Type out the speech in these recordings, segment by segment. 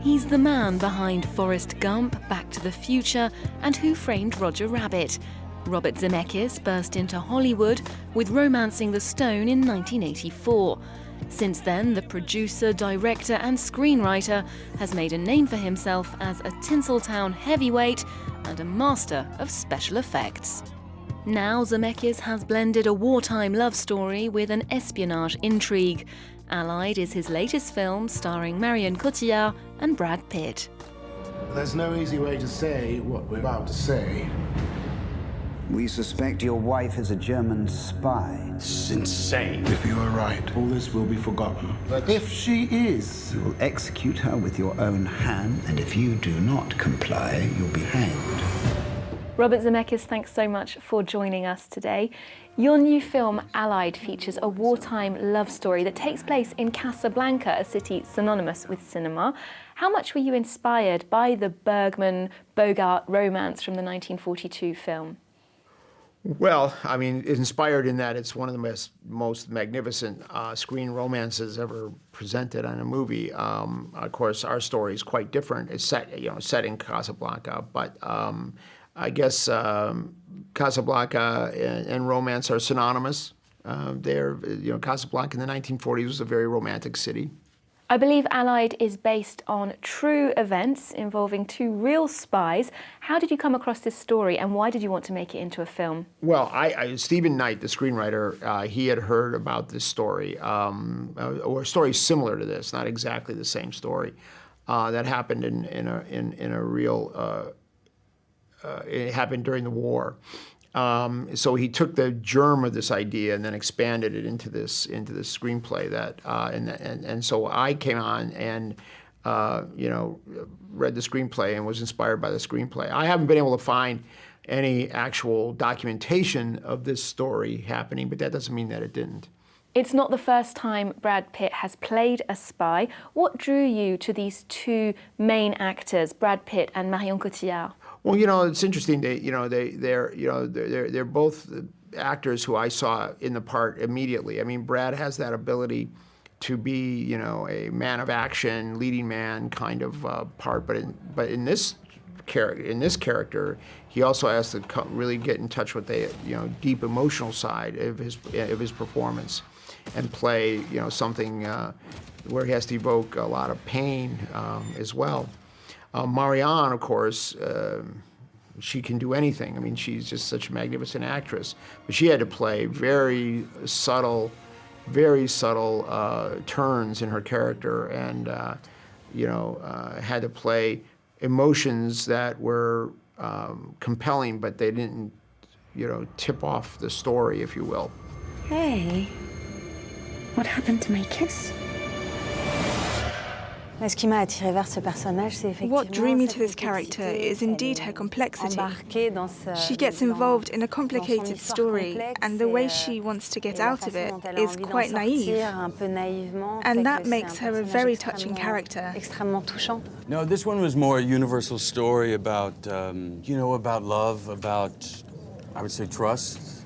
He's the man behind Forrest Gump, Back to the Future, and Who Framed Roger Rabbit. Robert Zemeckis burst into Hollywood with Romancing the Stone in 1984. Since then, the producer, director, and screenwriter has made a name for himself as a Tinseltown heavyweight and a master of special effects. Now Zemeckis has blended a wartime love story with an espionage intrigue. Allied is his latest film starring Marion, Cotillard and Brad Pitt. There's no easy way to say what we're about to say. We suspect your wife is a German spy. It's insane. If you are right, all this will be forgotten. But if she is, You will execute her with your own hand, and if you do not comply, you'll be hanged. Robert Zemeckis, thanks so much for joining us today. Your new film, Allied, features a wartime love story that takes place in Casablanca, a city synonymous with cinema. How much were you inspired by the Bergman-Bogart romance from the 1942 film? Well, I mean, inspired in that it's one of the most magnificent screen romances ever presented on a movie. Of course, our story is quite different. It's set in Casablanca, but I guess Casablanca and romance are synonymous. Casablanca in the 1940s was a very romantic city. I believe Allied is based on true events involving two real spies. How did you come across this story, and why did you want to make it into a film? Well, Stephen Knight, the screenwriter, he had heard about this story, or a story similar to this, not exactly the same story, that happened in a real. It happened during the war. So he took the germ of this idea and then expanded it into this screenplay. And so I came on and read the screenplay and was inspired by the screenplay. I haven't been able to find any actual documentation of this story happening, but that doesn't mean that it didn't. It's not the first time Brad Pitt has played a spy. What drew you to these two main actors, Brad Pitt and Marion Cotillard? Well, it's interesting. They're both actors who I saw in the part immediately. I mean, Brad has that ability to be, a man of action, leading man kind of part. But in this character, he also has to really get in touch with the deep emotional side of his performance, and play something where he has to evoke a lot of pain as well. Marion, of course, she can do anything. I mean, she's just such a magnificent actress. But she had to play very subtle turns in her character, and had to play emotions that were compelling, but they didn't, tip off the story, if you will. Hey, what happened to my kiss? What drew me to this character is indeed her complexity. She gets involved in a complicated story, and the way she wants to get out of it is quite naive. And that makes her a very touching character. No, this one was more a universal story about, about love, about, I would say, trust.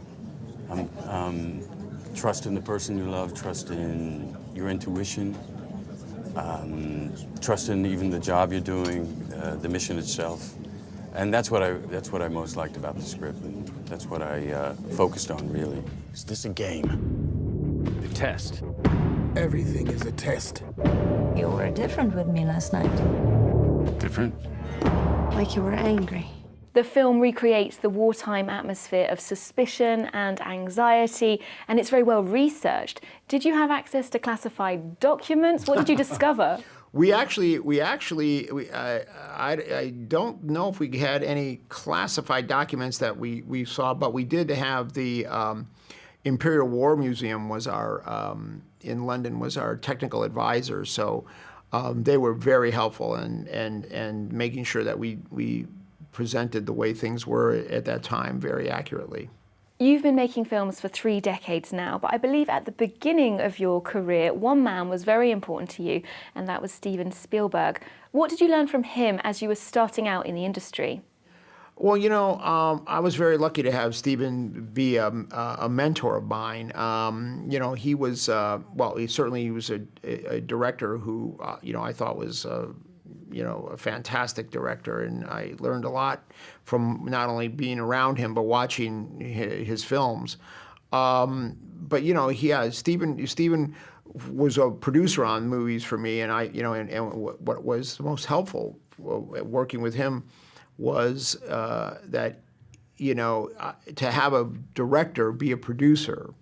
Trust in the person you love, trust in your intuition. Trust in even the job you're doing, the mission itself, and that's what I most liked about the script, and that's what I focused on really. Is this a game? A test. everything is a test. You were different with me last night. Different? Like you were angry. The film recreates the wartime atmosphere of suspicion and anxiety, and it's very well researched. Did you have access to classified documents? What did you discover? I don't know if we had any classified documents that we saw, but we did have the Imperial War Museum was our, in London, was our technical advisor. So they were very helpful and making sure that we presented the way things were at that time very accurately. You've been making films for 3 decades now, but I believe at the beginning of your career, one man was very important to you, and that was Steven Spielberg. What did you learn from him as you were starting out in the industry? Well, I was very lucky to have Steven be a mentor of mine. He was, he was a director who, I thought was a fantastic director, and I learned a lot from not only being around him but watching his films. But Stephen was a producer on movies for me, and what was the most helpful working with him was that to have a director be a producer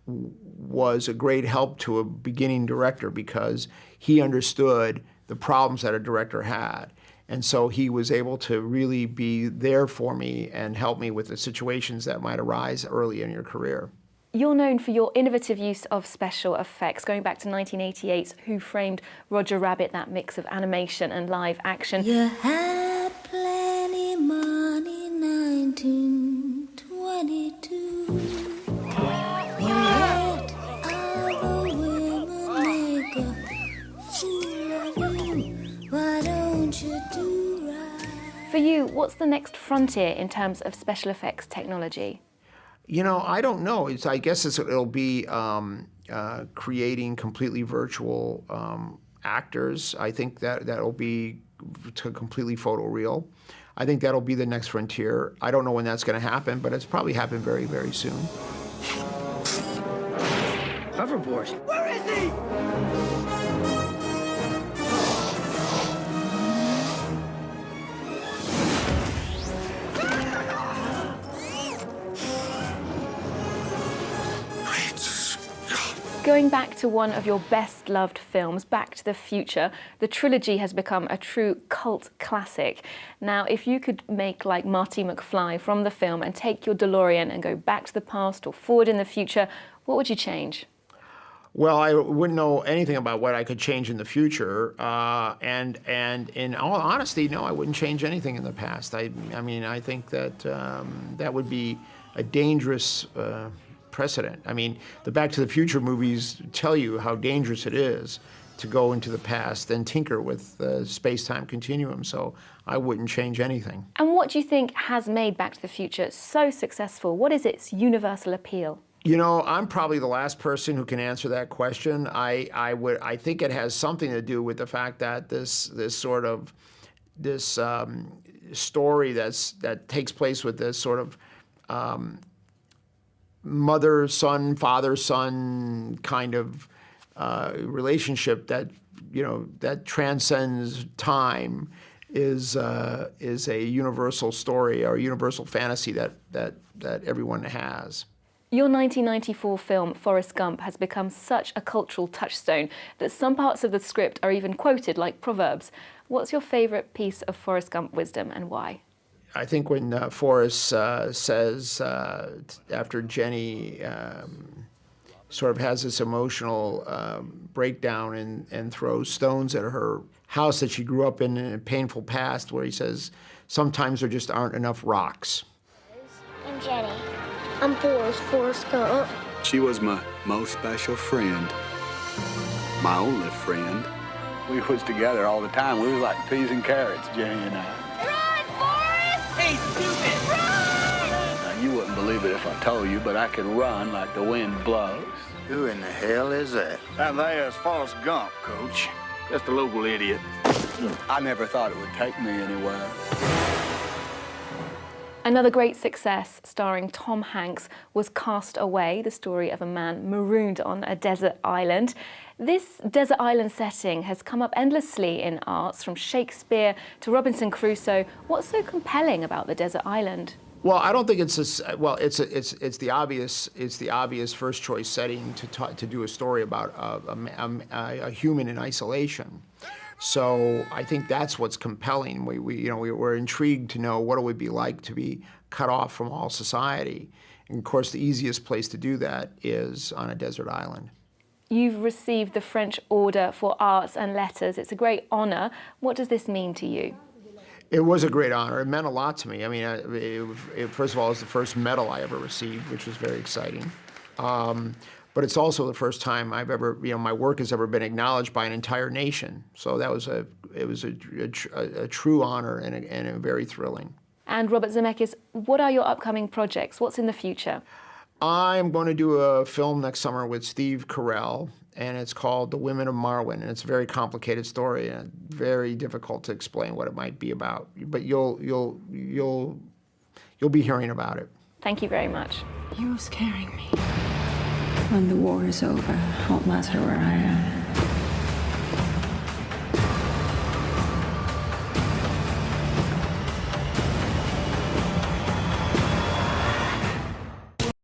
was a great help to a beginning director, because he understood the problems that a director had. And so he was able to really be there for me and help me with the situations that might arise early in your career. You're known for your innovative use of special effects, going back to 1988's Who Framed Roger Rabbit, that mix of animation and live action. You had plenty money, 1922. You let other women make a fool of you. Why don't you do right? For you, what's the next frontier in terms of special effects technology? I don't know. I guess it'll be creating completely virtual actors. I think that'll be completely photoreal. I think that'll be the next frontier. I don't know when that's going to happen, but it's probably happen very, very soon. Hoverboard. Where is he? Going back to one of your best-loved films, Back to the Future, the trilogy has become a true cult classic. Now, if you could make like Marty McFly from the film and take your DeLorean and go back to the past or forward in the future, what would you change? Well, I wouldn't know anything about what I could change in the future, and in all honesty, no, I wouldn't change anything in the past. I think that that would be a dangerous precedent. I mean, the Back to the Future movies tell you how dangerous it is to go into the past and tinker with the space-time continuum, so I wouldn't change anything. And what do you think has made Back to the Future so successful? What is its universal appeal? I'm probably the last person who can answer that question. I think it has something to do with the fact that this story that takes place with this sort of mother-son, father-son kind of relationship that transcends time is a universal story or a universal fantasy that everyone has. Your 1994 film, Forrest Gump, has become such a cultural touchstone that some parts of the script are even quoted like proverbs. What's your favourite piece of Forrest Gump wisdom and why? I think when Forrest says, after Jenny sort of has this emotional breakdown and throws stones at her house that she grew up in a painful past, where he says, sometimes there just aren't enough rocks. I'm Jenny. I'm Forrest Gump. She was my most special friend, my only friend. We was together all the time. We was like peas and carrots, Jenny and I. Run, Forrest! Hey, stupid! Run! Now, you wouldn't believe it if I told you, but I could run like the wind blows. Who in the hell is that? That there's Forrest Gump, Coach. Just a local idiot. I never thought it would take me anywhere. Another great success, starring Tom Hanks, was Cast Away, the story of a man marooned on a desert island. This desert island setting has come up endlessly in arts, from Shakespeare to Robinson Crusoe. What's so compelling about the desert island? Well, I don't think it's the obvious first choice setting to do a story about a human in isolation. So I think that's what's compelling. We're intrigued to know what it would be like to be cut off from all society. And of course, the easiest place to do that is on a desert island. You've received the French Order for Arts and Letters. It's a great honor. What does this mean to you? It was a great honor. It meant a lot to me. I mean, first of all, it was the first medal I ever received, which was very exciting. But it's also the first time my work has ever been acknowledged by an entire nation. So that was a true honor and very thrilling. And Robert Zemeckis, what are your upcoming projects? What's in the future? I'm going to do a film next summer with Steve Carell, and it's called The Women of Marwan, and it's a very complicated story and very difficult to explain what it might be about. But you'll be hearing about it. Thank you very much. You're scaring me. When the war is over, it won't matter where I am.